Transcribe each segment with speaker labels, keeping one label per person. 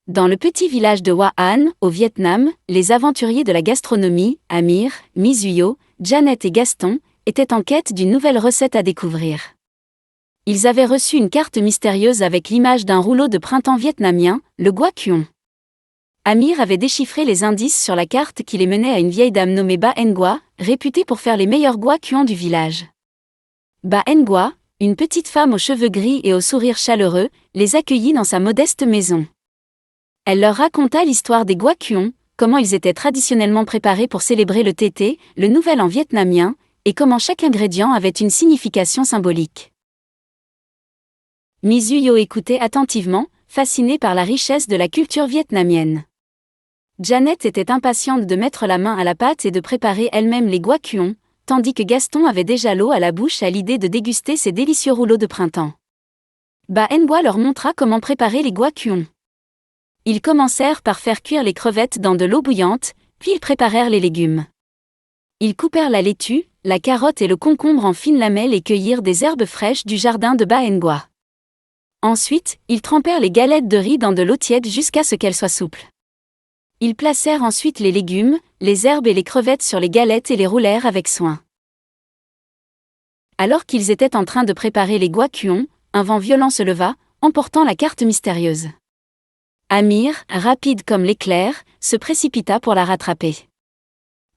Speaker 1: Dans le petit village de Hoa An, au Vietnam, les aventuriers de la gastronomie, Amir, Mizuyo, Janet et Gaston, étaient en quête d'une nouvelle recette à découvrir. Ils avaient reçu une carte mystérieuse avec l'image d'un rouleau de printemps vietnamien, le Gua Cuong. Amir avait déchiffré les indices sur la carte qui les menait à une vieille dame nommée Ba Ngoa, réputée pour faire les meilleurs Gua Cuong du village. Ba Ngoa, une petite femme aux cheveux gris et au sourire chaleureux, les accueillit dans sa modeste maison. Elle leur raconta l'histoire des Gua Cuong, comment ils étaient traditionnellement préparés pour célébrer le Tété, le nouvel an vietnamien, et comment chaque ingrédient avait une signification symbolique. Mizuyo écoutait attentivement, fasciné par la richesse de la culture vietnamienne. Janet était impatiente de mettre la main à la pâte et de préparer elle-même les Gua Cuong, tandis que Gaston avait déjà l'eau à la bouche à l'idée de déguster ces délicieux rouleaux de printemps. Ba Ngoa leur montra comment préparer les Gua Cuong. Ils commencèrent par faire cuire les crevettes dans de l'eau bouillante, puis ils préparèrent les légumes. Ils coupèrent la laitue, la carotte et le concombre en fines lamelles et cueillirent des herbes fraîches du jardin de Ba Ngoa. Ensuite, ils trempèrent les galettes de riz dans de l'eau tiède jusqu'à ce qu'elles soient souples. Ils placèrent ensuite les légumes, les herbes et les crevettes sur les galettes et les roulèrent avec soin. Alors qu'ils étaient en train de préparer les Gua Cuong, un vent violent se leva, emportant la carte mystérieuse. Amir, rapide comme l'éclair, se précipita pour la rattraper.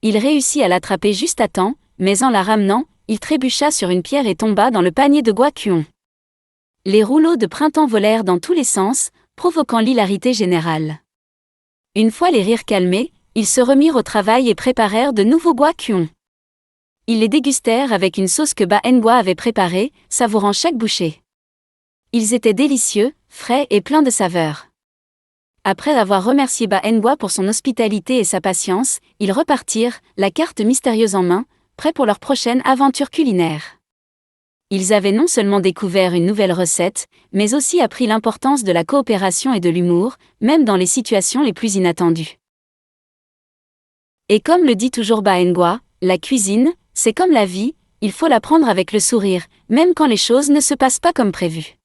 Speaker 1: Il réussit à l'attraper juste à temps, mais en la ramenant, il trébucha sur une pierre et tomba dans le panier de Gua Cuong. Les rouleaux de printemps volèrent dans tous les sens, provoquant l'hilarité générale. Une fois les rires calmés, ils se remirent au travail et préparèrent de nouveaux Gua Cuong. Ils les dégustèrent avec une sauce que Ba Ngoa avait préparée, savourant chaque bouchée. Ils étaient délicieux, frais et pleins de saveurs. Après avoir remercié Ba Ngoa pour son hospitalité et sa patience, ils repartirent, la carte mystérieuse en main, prêts pour leur prochaine aventure culinaire. Ils avaient non seulement découvert une nouvelle recette, mais aussi appris l'importance de la coopération et de l'humour, même dans les situations les plus inattendues. Et comme le dit toujours Ba Ngoa, la cuisine, c'est comme la vie, il faut la prendre avec le sourire, même quand les choses ne se passent pas comme prévu.